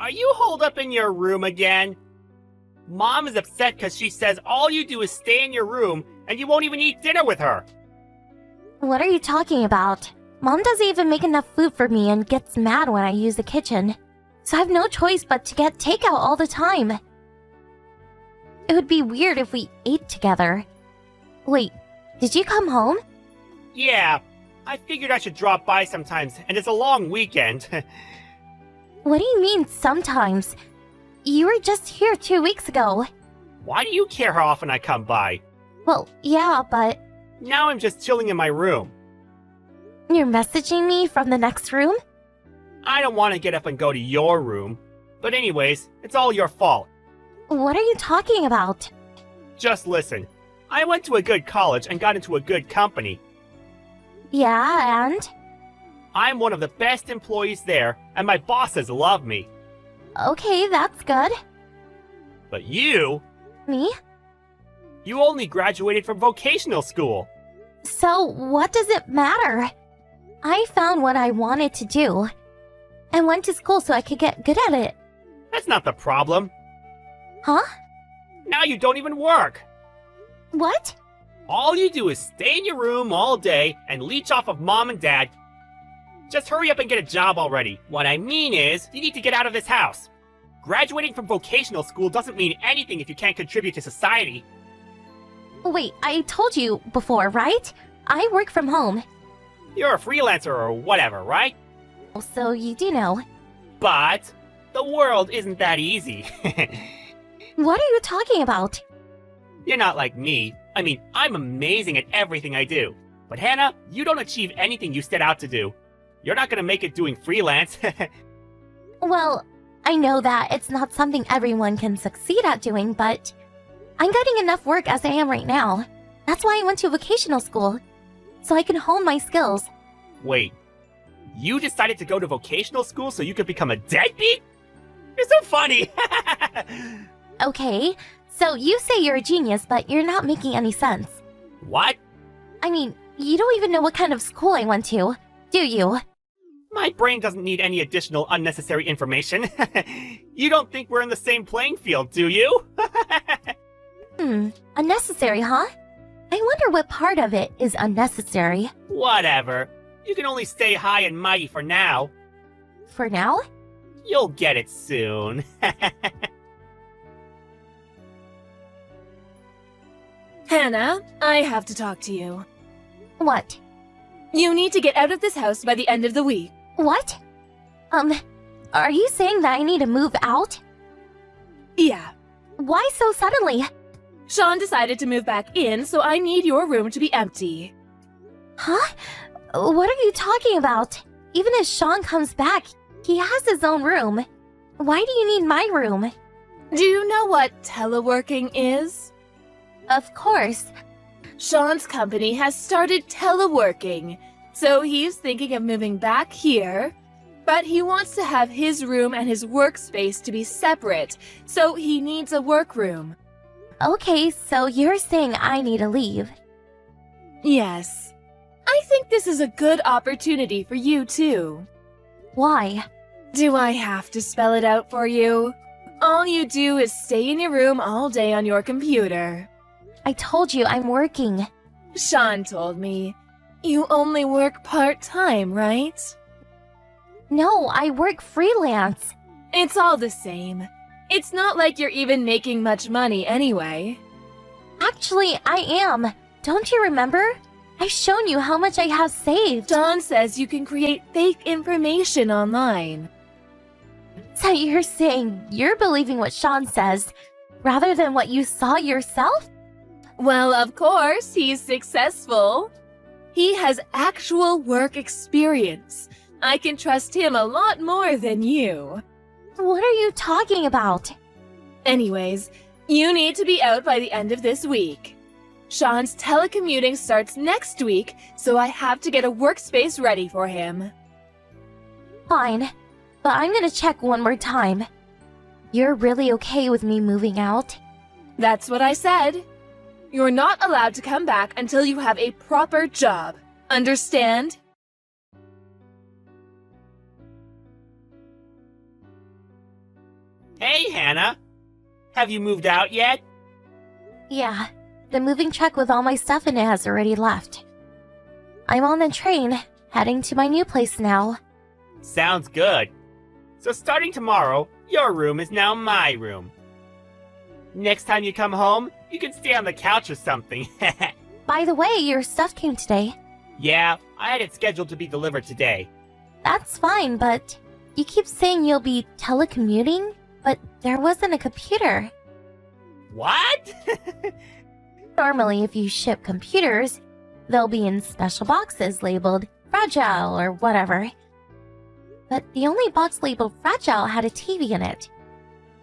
Are you holed up in your room again? Mom is upset because she says all you do is stay in your room and you won't even eat dinner with her. What are you talking about? Mom doesn't even make enough food for me and gets mad when I use the kitchen. So I have no choice but to get takeout all the time. It would be weird if we ate together. Wait, did you come home? Yeah, I figured I should drop by sometimes, and it's a long weekend. What do you mean, sometimes? You were just here 2 weeks ago. Why do you care how often I come by? Well, yeah, but Now I'm just chilling in my room. you're messaging me from the next room? I don't want to get up and go to your room. But anyways, it's all your fault. What are you talking about? Just listen. I went to a good college and got into a good company. Yeah, and? I'm one of the best employees there, and my bosses love me. Okay, that's good. But you Me? only graduated from vocational school. So, what does it matter? I found what I wanted to do and went to school so I could get good at it. That's not the problem. Huh? Now you don't even work. What? All you do is stay in your room all day and leech off of mom and dad. Just hurry up and get a job already. What I mean is, you need to get out of this house. Graduating from vocational school doesn't mean anything if you can't contribute to society. Wait, I told you before, right? I work from home. You're a freelancer or whatever, right? So you do know. But the world isn't that easy. What are you talking about? You're not like me. I mean, I'm amazing at everything I do. But Hannah, you don't achieve anything you set out to do. You're not gonna make it doing freelance. Well, I know that it's not something everyone can succeed at doing, but I'm getting enough work as I am right now. That's why I went to vocational school, so I can hone my skills. Wait, you decided to go to vocational school so you could become a deadbeat? You're so funny! Okay, so you say you're a genius, but you're not making any sense. What? I mean, you don't even know what kind of school I went to, do you? My brain doesn't need any additional unnecessary information. You don't think we're in the same playing field, do you? Unnecessary, huh? I wonder what part of it is unnecessary. Whatever. You can only stay high and mighty for now. For now? You'll get it soon. Hannah, I have to talk to you. What? You need to get out of this house by the end of the week. What? Are you saying that I need to move out? Yeah. Why so suddenly? Sean decided to move back in, so I need your room to be empty. Huh? What are you talking about? Even if Sean comes back, he has his own room. Why do you need my room? Do you know what teleworking is? Of course. Sean's company has started teleworking, so he's thinking of moving back here. But he wants to have his room and his workspace to be separate, so he needs a workroom. Okay, so you're saying I need to leave. Yes. I think this is a good opportunity for you, too. Why? Do I have to spell it out for you? All you do is stay in your room all day on your computer. I told you I'm working. Sean told me. You only work part-time, right? No, I work freelance. It's all the same. It's not like you're even making much money anyway. Actually, I am. Don't you remember? I've shown you how much I have saved. Don says you can create fake information online. So you're saying you're believing what Sean says, rather than what you saw yourself? Well, of course, he's successful. He has actual work experience. I can trust him a lot more than you. What are you talking about? Anyways, you need to be out by the end of this week. Sean's telecommuting starts next week, so I have to get a workspace ready for him. Fine, but I'm gonna check one more time. You're really okay with me moving out? That's what I said. You're not allowed to come back until you have a proper job. Understand? Hey, Hannah. Have you moved out yet? Yeah, the moving truck with all my stuff in it has already left. I'm on the train, heading to my new place now. Sounds good. So starting tomorrow, your room is now my room. Next time you come home, you can stay on the couch or something. By the way, your stuff came today. Yeah, I had it scheduled to be delivered today. That's fine, but you keep saying you'll be telecommuting, but there wasn't a computer. What? Normally, if you ship computers, they'll be in special boxes labeled fragile or whatever. But the only box labeled fragile had a TV in it.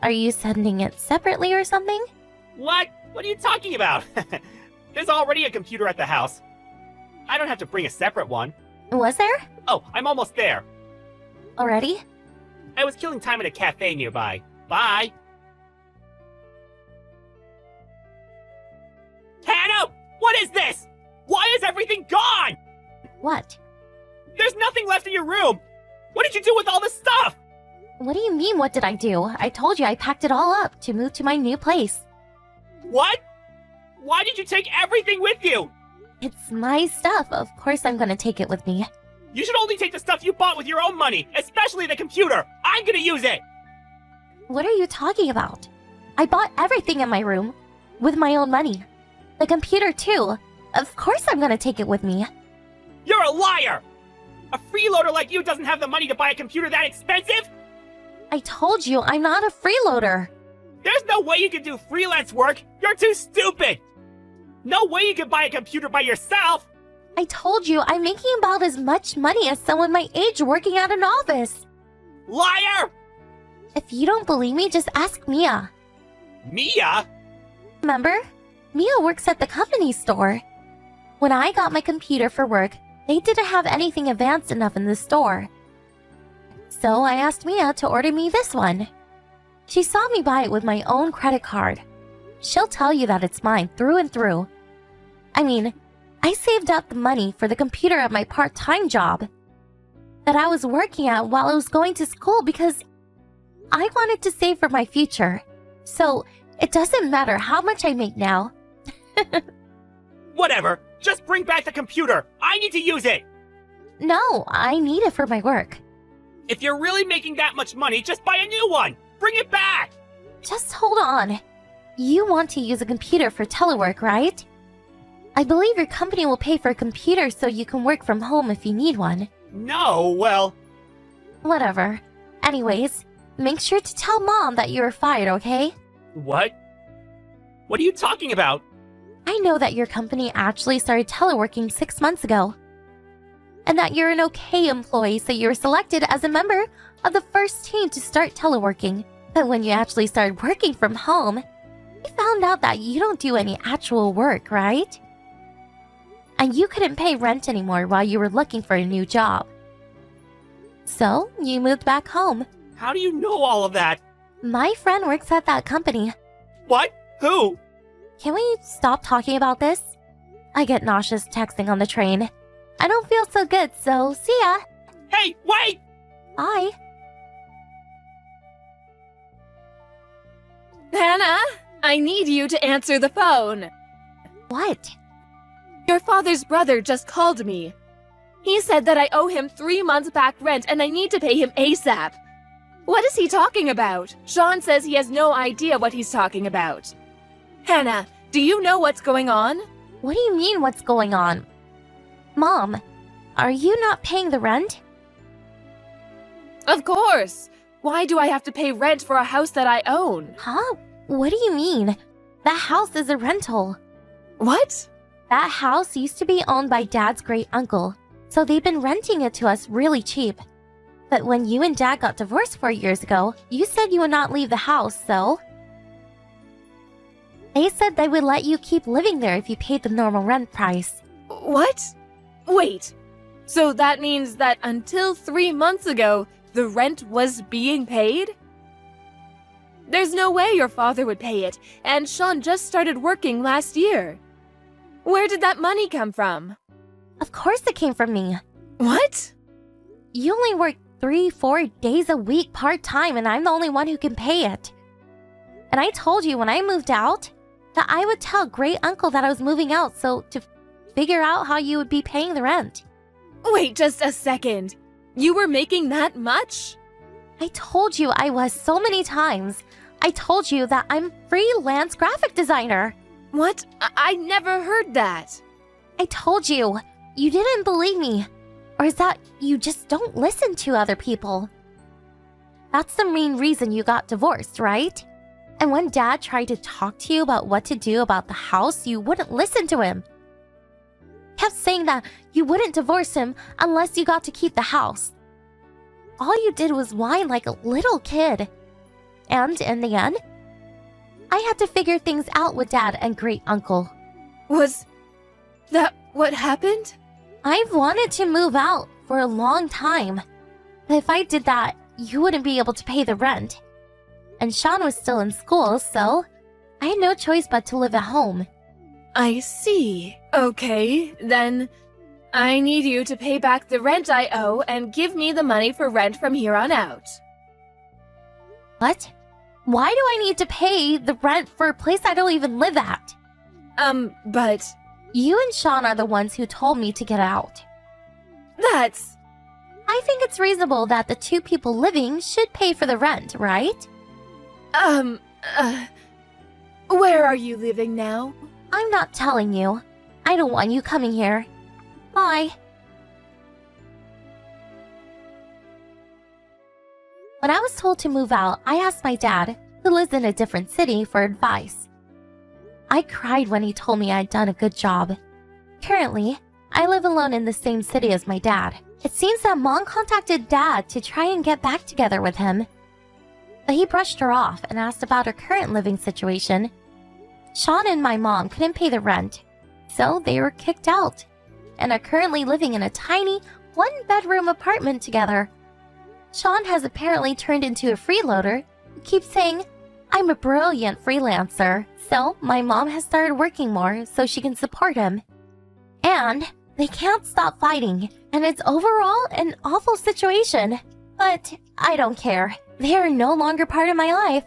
Are you sending it separately or something? What? What are you talking about? There's already a computer at the house. I don't have to bring a separate one. Was there? Oh, I'm almost there. Already? I was killing time at a cafe nearby. Bye. Hannah! What is this? Why is everything gone? What? There's nothing left in your room. What did you do with all this stuff? What do you mean, what did I do? I told you I packed it all up to move to my new place. What? Why did you take everything with you? It's my stuff. Of course I'm gonna take it with me. You should only take the stuff you bought with your own money, especially the computer. I'm gonna use it. What are you talking about? I bought everything in my room with my own money. The computer, too. Of course I'm gonna take it with me. You're a liar! A freeloader like you doesn't have the money to buy a computer that expensive? I told you I'm not a freeloader. There's no way you can do freelance work. You're too stupid. No way you can buy a computer by yourself. I told you I'm making about as much money as someone my age working at an office. Liar! If you don't believe me, just ask Mia. Mia? Remember? Mia works at the company store. When I got my computer for work, they didn't have anything advanced enough in the store. So I asked Mia to order me this one. She saw me buy it with my own credit card. She'll tell you that it's mine through and through. I mean, I saved up the money for the computer at my part-time job that I was working at while I was going to school because I wanted to save for my future. So it doesn't matter how much I make now. Whatever. Just bring back the computer. I need to use it. No, I need it for my work. If you're really making that much money, just buy a new one. Bring it back. Just hold on. You want to use a computer for telework, right? I believe your company will pay for a computer so you can work from home if you need one. No, well... Whatever. Anyways, make sure to tell Mom that you were fired, okay? What? What are you talking about? I know that your company actually started teleworking 6 months ago. And that you're an okay employee, so you were selected as a member of the first team to start teleworking. But when you actually started working from home, you found out that you don't do any actual work, right? And you couldn't pay rent anymore while you were looking for a new job. So, you moved back home. How do you know all of that? My friend works at that company. What? Who? Can we stop talking about this? I get nauseous texting on the train. I don't feel so good, so see ya. Hey, wait! Bye. Hannah, I need you to answer the phone. What? Your father's brother just called me. He said that I owe him 3 months back rent and I need to pay him ASAP. What is he talking about? Sean says he has no idea what he's talking about. Hannah, do you know what's going on? What do you mean what's going on? Mom, are you not paying the rent? Of course. Why do I have to pay rent for a house that I own? Huh? What do you mean? That house is a rental. What? That house used to be owned by Dad's great uncle, so they've been renting it to us really cheap. But when you and Dad got divorced 4 years ago, you said you would not leave the house, so... They said they would let you keep living there if you paid the normal rent price. What? Wait. So that means that until 3 months ago, the rent was being paid? There's no way your father would pay it, and Sean just started working last year. Where did that money come from? Of course it came from me. What? You only worked 3-4 days a week part-time and I'm the only one who can pay it. And I told you when I moved out that I would tell great uncle that I was moving out so to figure out how you would be paying the rent. Wait just a second. You were making that much? I told you I was so many times. I told you that I'm freelance graphic designer. What? I never heard that. I told you. You didn't believe me. Or is that you just don't listen to other people? That's the main reason you got divorced, right? And when Dad tried to talk to you about what to do about the house, you wouldn't listen to him. Kept saying that you wouldn't divorce him unless you got to keep the house. All you did was whine like a little kid. And in the end, I had to figure things out with Dad and great uncle. Was that what happened? I've wanted to move out for a long time. But if I did that, you wouldn't be able to pay the rent. And Sean was still in school, so I had no choice but to live at home. I see. Okay, then I need you to pay back the rent I owe and give me the money for rent from here on out. What? Why do I need to pay the rent for a place I don't even live at? But You and Sean are the ones who told me to get out. that's... I think it's reasonable that the two people living should pay for the rent, right? Where are you living now? I'm not telling you. I don't want you coming here. Bye. When I was told to move out, I asked my dad, who lives in a different city, for advice. I cried when he told me I'd done a good job. Currently, I live alone in the same city as my dad. It seems that Mom contacted Dad to try and get back together with him. But he brushed her off and asked about her current living situation. Sean and my mom couldn't pay the rent, so they were kicked out, and are currently living in a tiny, one-bedroom apartment together. Sean has apparently turned into a freeloader who keeps saying, I'm a brilliant freelancer, so my mom has started working more so she can support him. And they can't stop fighting, and it's overall an awful situation. But I don't care. They are no longer part of my life.